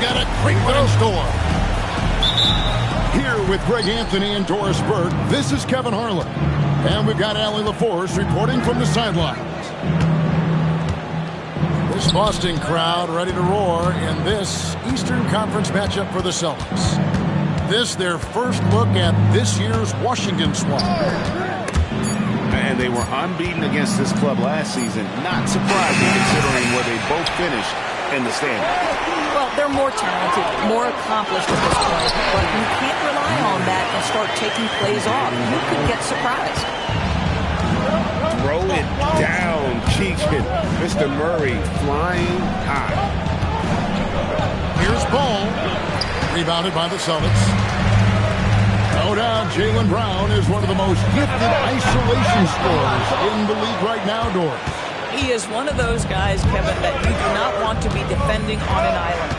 got a great one in store. Here with Greg Anthony and Doris Burke, this is Kevin Harlan. And we've got Allie LaForce reporting from the sidelines. This Boston crowd ready to roar in this Eastern Conference matchup for the Celtics. This their first look at this year's Washington Swamp. And they were unbeaten against this club last season. Not surprising considering where they both finished in the standings. Well, they're more talented, more accomplished at this point, but you can't rely on that and start taking plays off. You could get surprised. Throw it down, Keegan. Mr. Murray flying high. Here's Ball. Rebounded by the Celtics. No doubt Jaylen Brown is one of the most gifted isolation scorers in the league right now, Doris. He is one of those guys, Kevin, that you do not want to be defending on an island.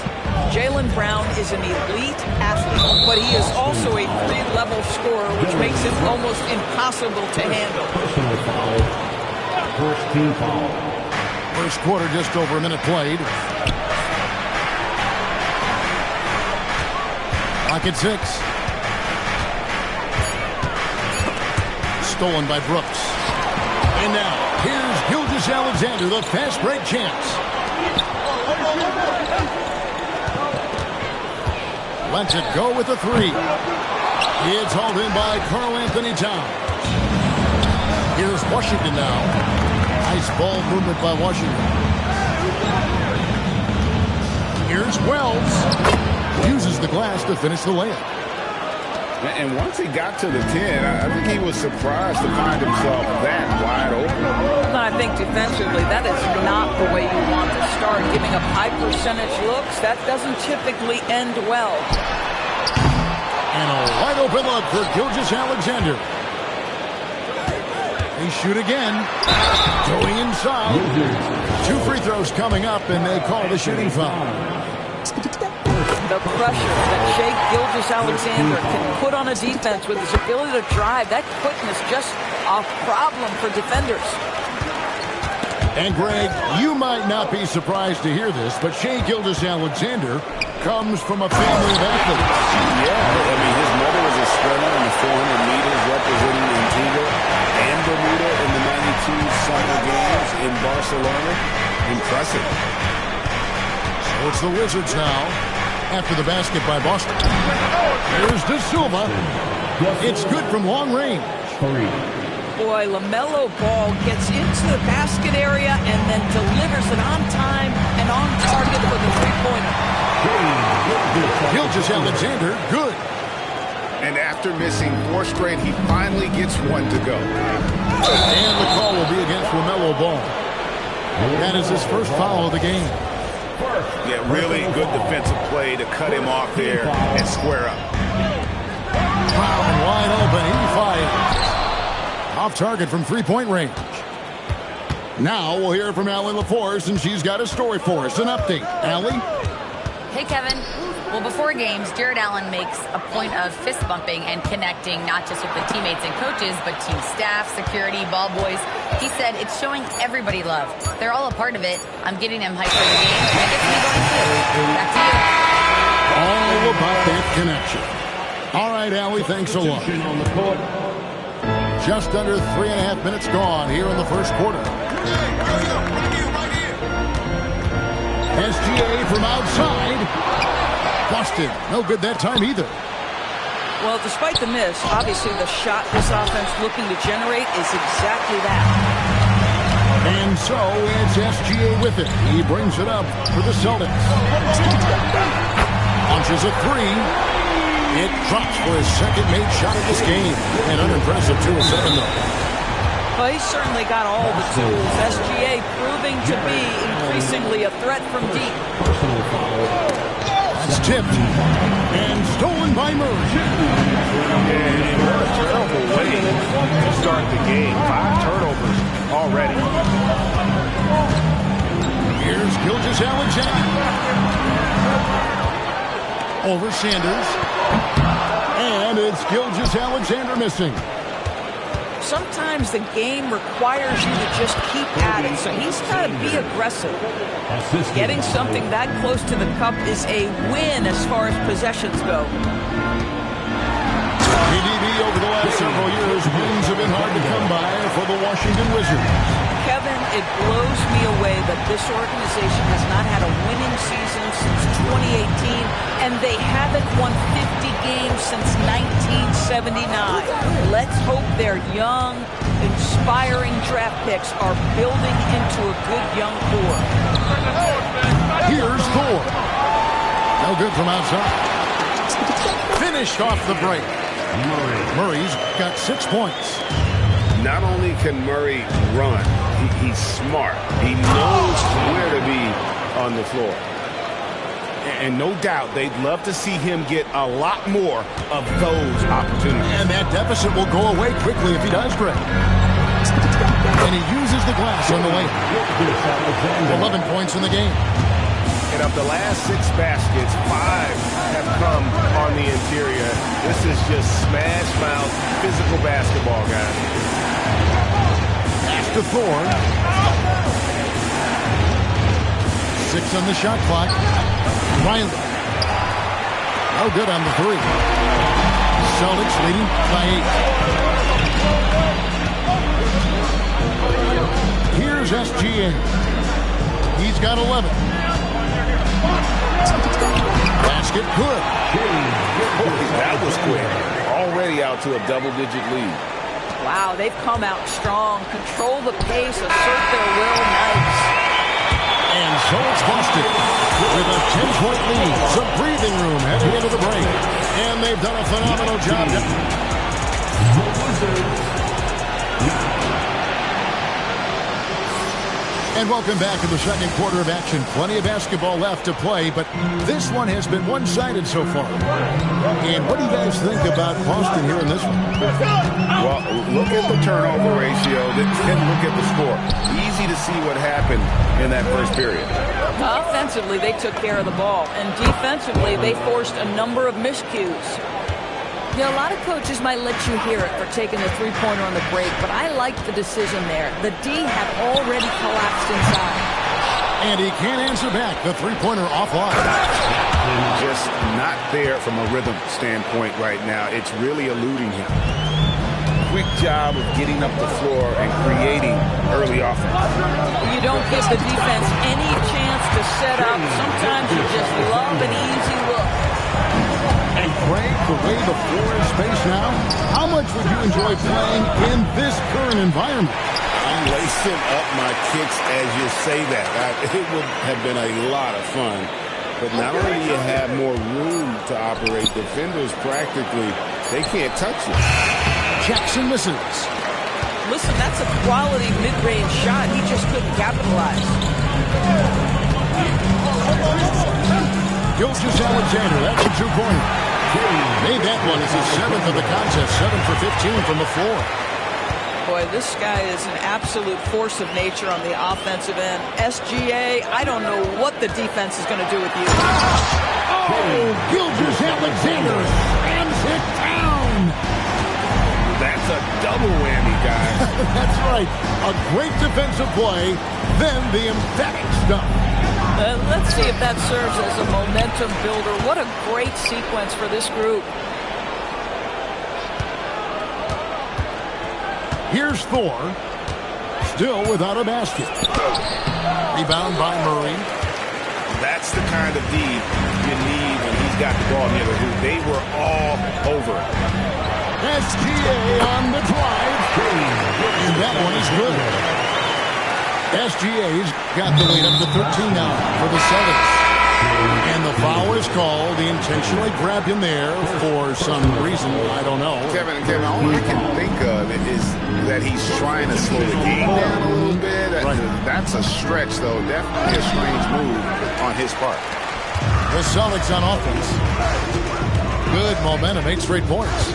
Jaylen Brown is an elite athlete, but he is also a three-level scorer, which makes him almost impossible to handle. First team foul. First quarter, just over a minute played. Clock at 6. Stolen by Brooks. And now, here's Gilgeous-Alexander, the fast break chance. Lets it go with the 3. It's hauled in by Karl-Anthony Towns. Here's Washington now. Nice ball movement by Washington. Here's Wells. Uses the glass to finish the layup. And once he got to the 10, I think he was surprised to find himself that wide open. I think defensively, that is not the way you want to start. Giving up high percentage looks, that doesn't typically end well. And a wide open look for Gilgeous-Alexander. They shoot again. Going inside. 2 free throws coming up, and they call the shooting foul. The pressure that Shai Gilgeous-Alexander can put on a defense with his ability to drive, that quickness just a problem for defenders. And Greg, you might not be surprised to hear this, but Shai Gilgeous-Alexander comes from a family of athletes. Yeah, I mean, his mother was a sprinter in the 400 meters representing Antigua and Bermuda in the 92 Summer Games in Barcelona. Impressive. So it's the Wizards now. After the basket by Boston. Here's De Silva. It's good from long range. Boy, LaMelo Ball gets into the basket area and then delivers it on time and on target for the three-pointer. Gilgeous-Alexander, good. And after missing 4 straight, he finally gets 1 to go. And the call will be against LaMelo Ball. That is his first foul of the game. Yeah, really good defensive play to cut him off there and square up. Brown wide open. He fires. Off target from three-point range. Now we'll hear from Allie LaForce, and she's got a story for us. An update. Allie? Hey, Kevin. Well, before games, Jared Allen makes a point of fist bumping and connecting not just with the teammates and coaches, but team staff, security, ball boys. He said it's showing everybody love. They're all a part of it. I'm getting them hyped for the game, and it gets me going too. Back to you. All about that connection. All right, Allie, thanks a lot. Just under 3.5 minutes gone here in the first quarter. SGA from outside. Boston, no good that time either. Well, despite the miss, obviously the shot this offense looking to generate is exactly that. And so it's SGA with it. He brings it up for the Celtics. Launches a 3. It drops for his second made shot of this game. An unimpressive 2 of 7 though. Well, he's certainly got all the tools. SGA proving to be increasingly a threat from deep. That's tipped and stolen by Memberz. And what a terrible way to start the game. 5 turnovers already. Here's Gilgeous-Alexander. Over Sanders. And it's Gilgeous-Alexander missing. sometimes the game requires you to just keep at it. So he's got to be aggressive. Getting something that close to the cup is a win as far as possessions go. PDB over the last several years, wins have been hard to come by for the Washington Wizards. Kevin, it blows me away that this organization has not had a winning season since 2018, and they haven't won 50 games since 1979. Let's hope their young, inspiring draft picks are building into a good young core. Here's Thor. No good from outside. Finished off the break. Murray's got 6 points. Not only can Murray run, he's smart. He knows where to be on the floor. And no doubt they'd love to see him get a lot more of those opportunities. And that deficit will go away quickly if he does, Greg. And he uses the glass on the lane. 11 points in the game. And of the last 6 baskets, 5 have come on the interior. This is just smash mouth physical basketball, guys. Pass to Thorne. 6 on the shot clock. Riley. No good on the 3. Celtics leading by 8. Here's SGA. He's got 11. Basket good. That was quick. Already out to a double-digit lead. Wow, they've come out strong. Control the pace, assert their will. Nice. And so it's Boston with a 10-point lead. Some breathing room at the end of the break. And they've done a phenomenal job. And welcome back to the second quarter of action. Plenty of basketball left to play, but this one has been one-sided so far. And what do you guys think about Boston here in this one? Well, look at the turnover ratio, then look at the score. Easy to see what happened in that first period. Offensively, they took care of the ball, and defensively, they forced a number of miscues. You know, a lot of coaches might let you hear it for taking the three-pointer on the break, but I like the decision there. The D had already collapsed inside. And he can't answer back. The three-pointer offline. Just not there from a rhythm standpoint right now. It's really eluding him. Quick job of getting up the floor and creating early offense. You don't give the defense any chance to set up. Sometimes you just love an easy look. And Greg, the way the floor is spaced now, how much would you enjoy playing in this current environment? I'm lacing up my kicks as you say that. It would have been a lot of fun. But not only do you have more room to operate, defenders practically, they can't touch you. Jackson misses. Listen, that's a quality mid-range shot. He just couldn't capitalize. Gilgeous-Alexander, that's a two-pointer. Made that one as his 7th of the contest, 7 for 15 from the floor. Boy, this guy is an absolute force of nature on the offensive end. SGA, I don't know what the defense is going to do with you. Oh, Gilgeous-Alexander slams it down. That's a double whammy, guys. That's right. A great defensive play, then the emphatic stuff. Let's see if that serves as a momentum builder. What a great sequence for this group. Here's Thor, still without a basket. Rebound by Murray. That's the kind of D you need when he's got the ball near the hoop. They were all over it. SGA on the drive. And that one is good. SGA's got the lead up to 13 now for the Celtics. And the foul is called. He intentionally grabbed him there for some reason. I don't know. Kevin, all I can think of is that he's trying to slow the game down a little bit. That's a stretch, though. Definitely a strange move on his part. The Celtics on offense. Good momentum, 8 straight points.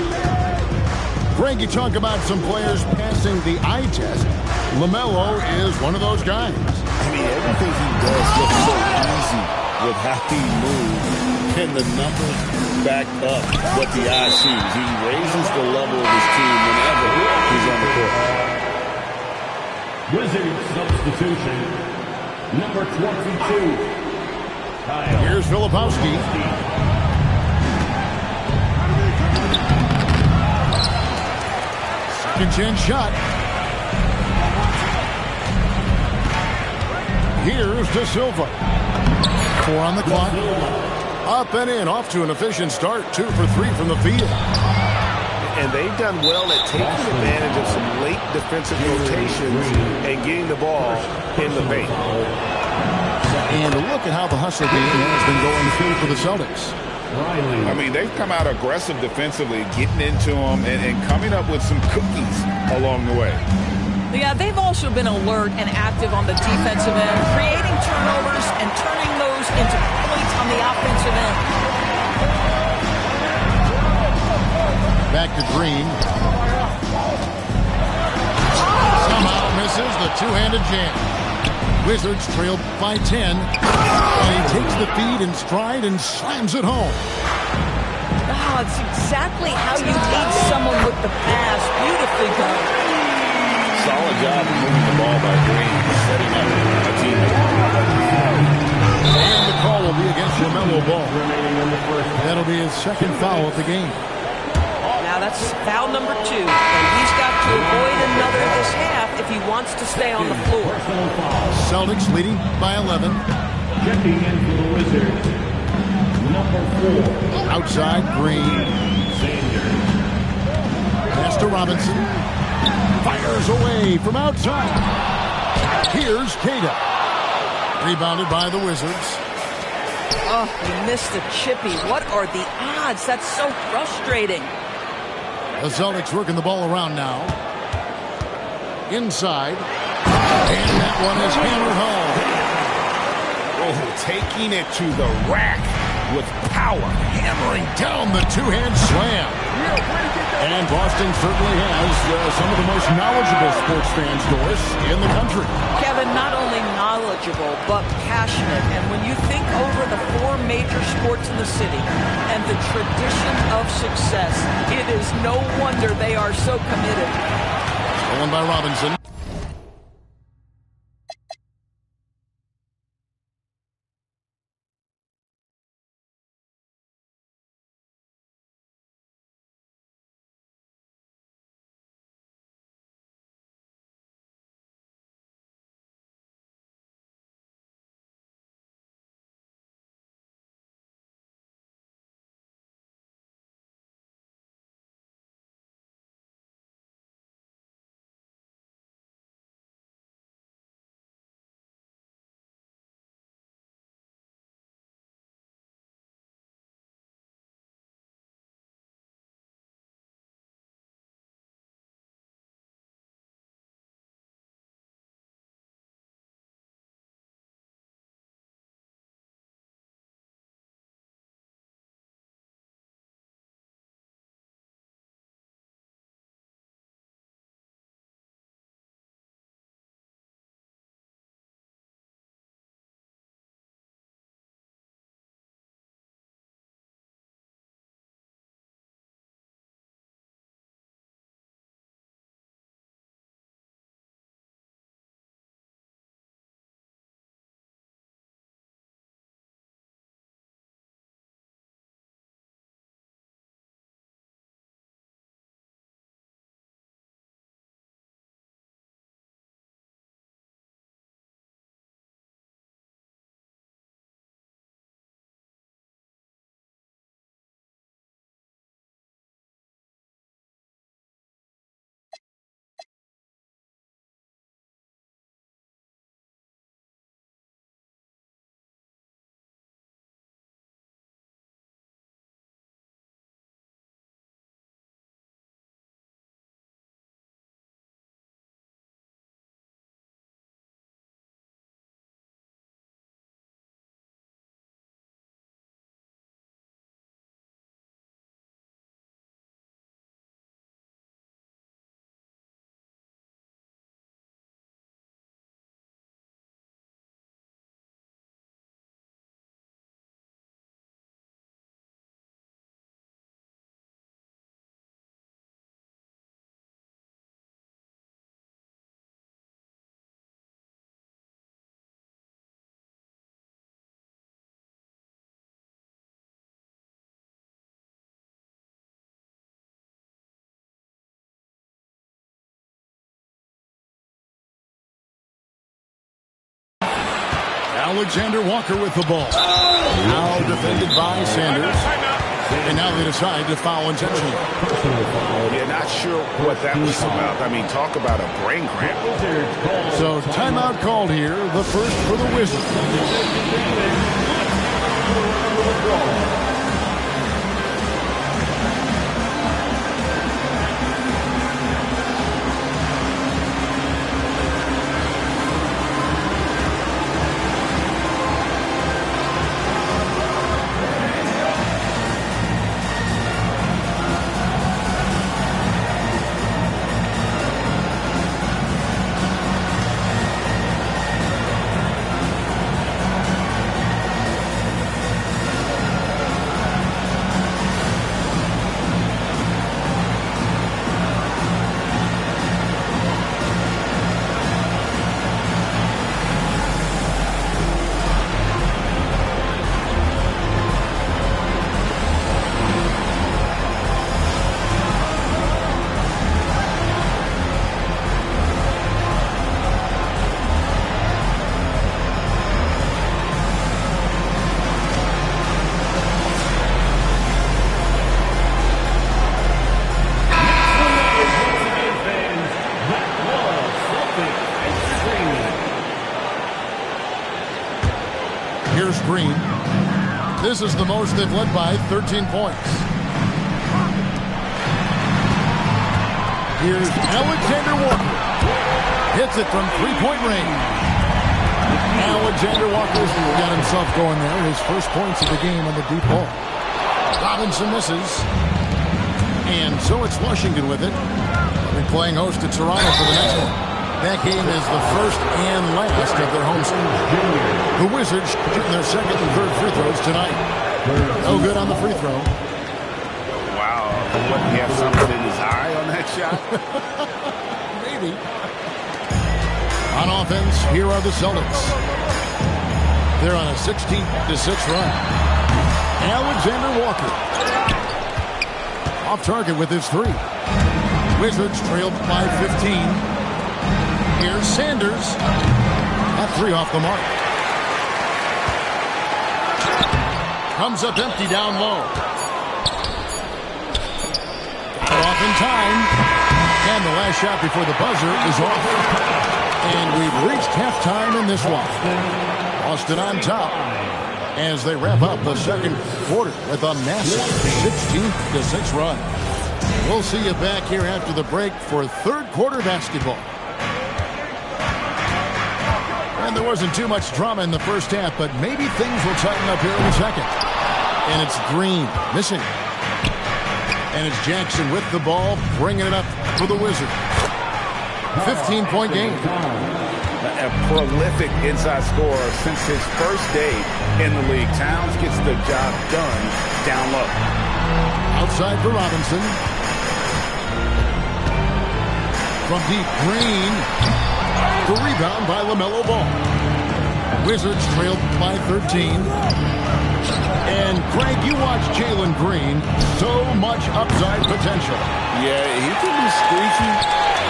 Greg, you talk about some players passing the eye test. LaMelo is one of those guys. I mean, everything he does looks so easy with how he moves. And the numbers back up what the eye sees. He raises the level of his team whenever he's on the court. Wizards substitution, number 22. Here's Filipowski. Second chance shot. Here's De Silva. 4 on the clock. Up and in, off to an efficient start. 2 for 3 from the field. And they've done well at taking advantage of some late defensive rotations and getting the ball in the paint. And look at how the hustle game has been going through for the Celtics. I mean, they've come out aggressive defensively, getting into them and coming up with some cookies along the way. Yeah, they've also been alert and active on the defensive end, creating turnovers and turning those into points on the offensive end. Back to Green. Somehow misses the two-handed jam. Wizards trail by 10. And he takes the feed in stride and slams it home. Wow, it's exactly how you lead someone with the pass. Beautifully done. Solid job of moving the ball by Green, setting up a teammate. And the call will be against LaMelo Ball. That'll be his second foul of the game. Now that's foul number 2. And he's got to avoid another this half if he wants to stay on the floor. Celtics leading by 11. Checking in for the Wizards, number 4. Outside, Green. Sanders. Pass to Robinson. Fires away from outside. Here's Kata. Rebounded by the Wizards. Oh, he missed the chippy. What are the odds? That's so frustrating. The Celtics working the ball around now. Inside. And that one is hammered home. Oh, taking it to the rack with power. Hammering down the two-hand slam. And Boston certainly has some of the most knowledgeable sports fans, Doris, in the country. Kevin, not only knowledgeable, but passionate. And when you think over the 4 major sports in the city and the tradition of success, it is no wonder they are so committed. Stolen by Robinson. Alexander Walker with the ball. Now defended by Sanders. And now they decide to foul intentionally. Yeah, not sure what that was about. I mean, talk about a brain cramp. So timeout called here, the first for the Wizards. Here's Green. This is the most they've led by 13 points. Here's Alexander Walker. Hits it from three-point range. Alexander Walker's got himself going there. His first points of the game on the deep ball. Robinson misses. And so it's Washington with it. They'll be playing host to Toronto for the next one. That game is the first and last of their home series. The Wizards shooting their second and third free throws tonight. No good on the free throw. Wow. What, he have something in his eye on that shot? Maybe. On offense, here are the Celtics. They're on a 16-6 run. Alexander Walker. Off target with his three. Wizards trailed by 15. Here's Sanders. That three off the mark. Comes up empty down low. Got it off in time. And the last shot before the buzzer is off. And we've reached halftime in this one. Boston on top as they wrap up the second quarter with a massive 16-6 run. We'll see you back here after the break for third quarter basketball. And there wasn't too much drama in the first half, but maybe things will tighten up here in the second. And it's Green missing. And it's Jackson with the ball, bringing it up for the Wizards. 15-point game. A prolific inside scorer since his first day in the league. Towns gets the job done down low. Outside for Robinson. From deep, Green. The rebound by LaMelo Ball. Wizards trailed by 13. And Greg, you watch Jalen Green. So much upside potential. Yeah, he can be streaky,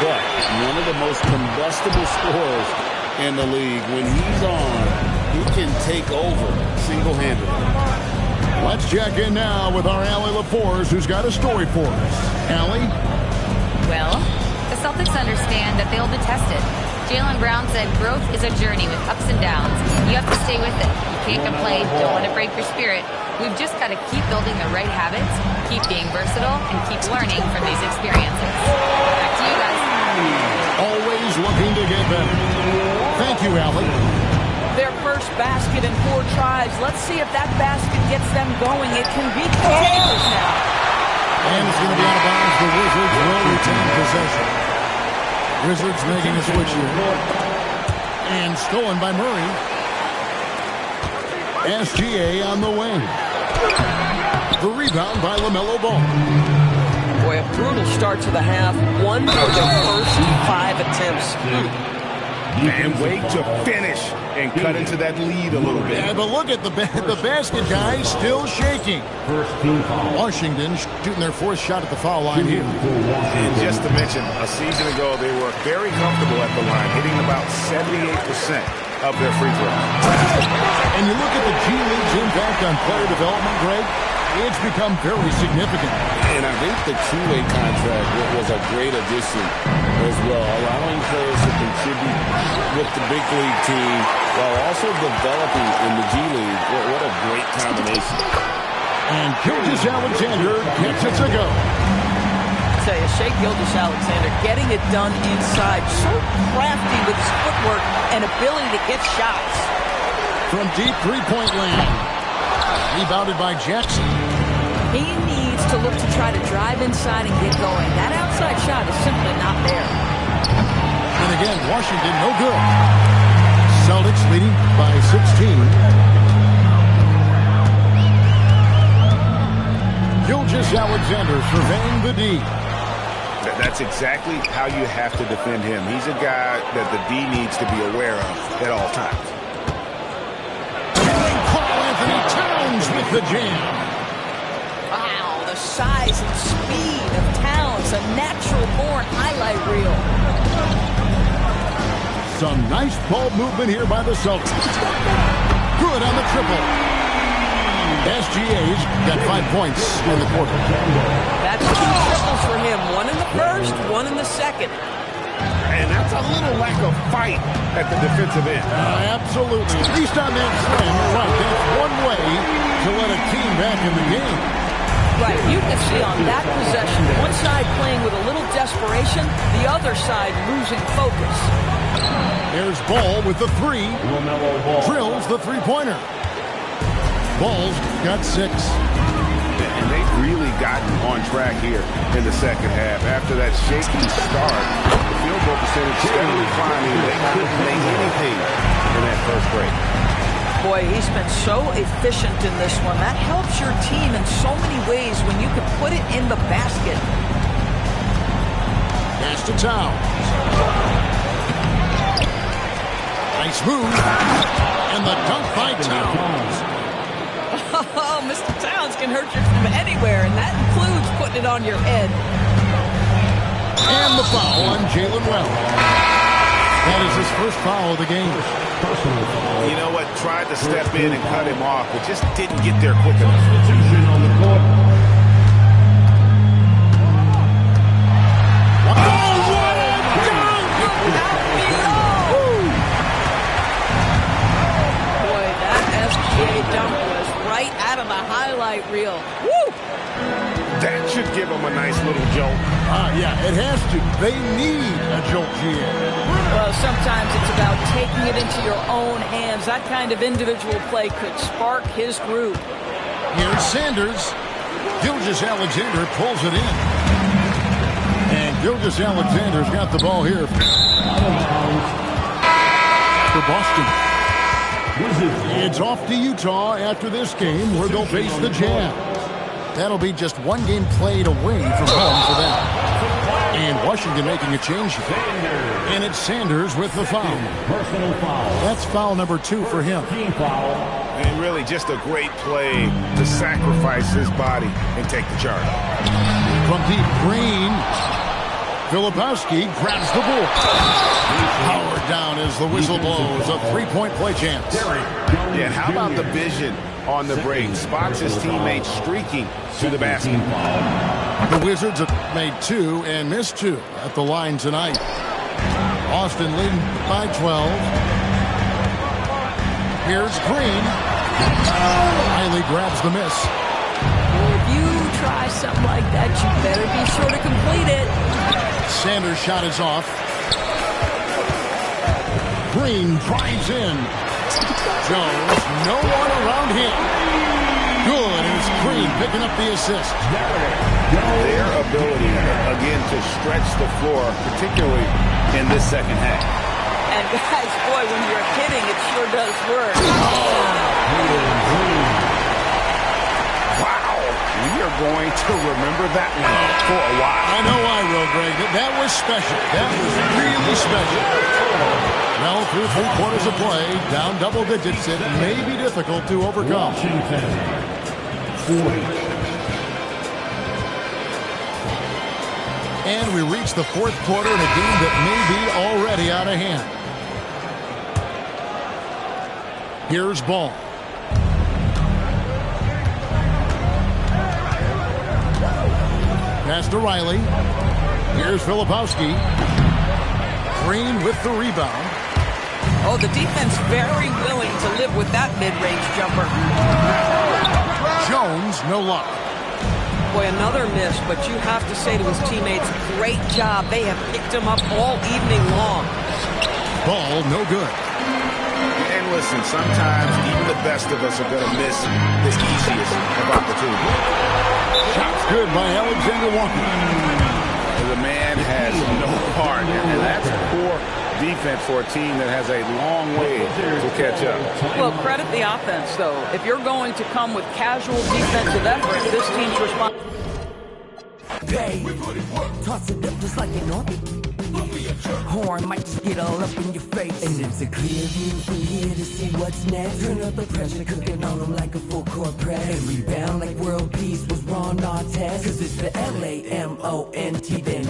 but one of the most combustible scorers in the league. When he's on, he can take over single-handedly. Let's check in now with our Allie LaForce, who's got a story for us. Allie? Well, the Celtics understand that they'll be tested. Jaylen Brown said growth is a journey with ups and downs. You have to stay with it. You can't complain. Don't want to break your spirit. We've just got to keep building the right habits, keep being versatile, and keep learning from these experiences. Back to you guys. Always looking to get better. Thank you, Allie. Their first basket in 4 tries. Let's see if that basket gets them going. It can be contagious now. And it's going to be out of bounds. The Wizards will retain possession. Wizards making a switch here. And stolen by Murray. SGA on the wing. The rebound by LaMelo Ball. Boy, a brutal start to the half. 1 for the first 5 attempts. And wait to finish and cut into that lead a little bit. Yeah, but look at the basket guy still shaking. First team foul. Washington shooting their 4th shot at the foul line here. And just to mention, a season ago, they were very comfortable at the line, hitting about 78%. of their free throw. And you look at the G League's impact on player development, Greg, it's become very significant. And I think the two-way contract was a great addition as well, allowing players to contribute with the big league team while also developing in the G League. What a great combination. And Gilgeous-Alexander gets it to go. I tell you, Shai Gilgeous-Alexander getting it done inside. So crafty with his footwork and ability to get shots. From deep three-point land. Rebounded by Jackson. He needs to look to try to drive inside and get going. That outside shot is simply not there. And again, Washington no good. Celtics leading by 16. Gilgeous-Alexander surveying the D. That's exactly how you have to defend him. He's a guy that the D needs to be aware of at all times. Carl Anthony Towns with the jam. Wow, the size and speed of Towns, a natural-born highlight reel. Some nice ball movement here by the Celtics. Good on the triple. SGA's got 5 points in the quarter. That's 2 triples for him. One in the first, one in the second. And that's a little lack of fight at the defensive end. Absolutely. At least on that slam, you're right. That's one way to let a team back in the game. Right, you can see on that possession, one side playing with a little desperation, the other side losing focus. There's Ball with the three. Drills the three-pointer. Ball's got 6. And they've really gotten on track here in the second half. After that shaky start, the field goal percentage steadily climbing. They couldn't make anything in that first break. Boy, he's been so efficient in this one. That helps your team in so many ways when you can put it in the basket. Pass to Towns. Nice move. And the dunk by Towns. Oh, Mr. Towns can hurt you from anywhere, and that includes putting it on your head. And the foul on Jalen Wells. That is his first foul of the game. You know what? Tried to step in and cut him off, but just didn't get there quick enough. On the court. Boy, that SGA dunk was right out of the highlight reel. Woo! That should give him a nice little jolt. Yeah, it has to. They need a jolt here. Well, sometimes it's about taking it into your own hands. That kind of individual play could spark his group. Here's Sanders. Gilgeous-Alexander pulls it in. And Gilgeous-Alexander's got the ball here for Boston. It's off to Utah after this game where they'll face the Jazz. That'll be just one game played away from home for them. And Washington making a change here. And it's Sanders with the foul. Personal foul. That's foul number 2 for him. Team foul. And really just a great play to sacrifice his body and take the charge. From deep, Green. Filipowski grabs the ball. Powered down as the whistle blows. A 3-point play chance. Yeah, and how about the vision on the break? Spots his teammates streaking to the basket. The Wizards have made 2 and missed 2 at the line tonight. Austin leading by 12. Here's Green. Riley grabs the miss. If you try something like that, you better be sure to complete it. Sanders' shot is off. Green drives in. Jones, no one around him. Good, and it's Green picking up the assist. Their ability, again, to stretch the floor, particularly in this second half. And guys, boy, when you're hitting, it sure does work. Wow, we are going to remember that one for a while. I know I will, Greg. That was special. That was really special. Well, through 3 quarters of play, down double digits, it may be difficult to overcome. Washington. 40. And we reach the 4th quarter in a game that may be already out of hand. Here's Ball. Pass to Riley. Here's Filipowski. Green with the rebound. Oh, the defense very willing to live with that mid-range jumper. Jones, no luck. Boy, another miss, but you have to say to his teammates, great job. They have picked him up all evening long. Ball, no good. And listen, sometimes even the best of us are going to miss the easiest of opportunities. Shot's good by Alexander Walker. The man has no heart, and that's poor defense for a team that has a long way to catch up. Well, credit the offense, though. If you're going to come with casual defensive effort, this team's response. Hey, toss it up just like an orc. Horn might just get all up in your face. And it's a clear view from here to see what's next. Turn up the pressure, cooking on them like a full court press. And rebound like world peace was Ron Artest. Cause it's the LAMONT then.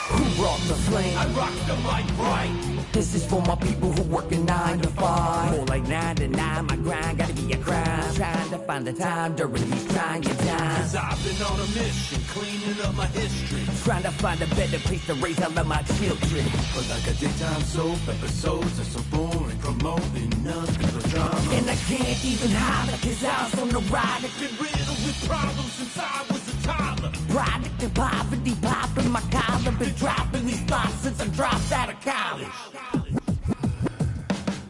Who brought the flame? I rock the mic right. This is for my people who working 9 to 5. More like 9 to 9, my grind gotta be a crime. Trying to find the time during these trying times. Cause I've been on a mission, cleaning up my history. Trying to find a better place to raise all of my children. But like a daytime soap, episodes are so boring, promoting nothing but drama. And I can't even holler, cause I was on the ride. I've been riddled with problems since I was a toddler. Product of poverty, popping my collar. Been dropping these thoughts since I dropped out of college.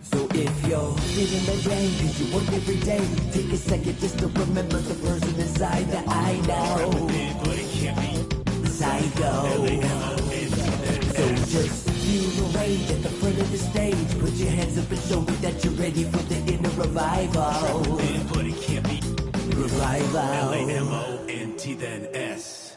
So if you're living the game, cause you work every day, take a second just to remember the person inside that I know. Psycho. So just feel the rain at the front of the stage. Put your hands up and show me that you're ready for the inner revival. But it can't be Revival. LAMONT then S.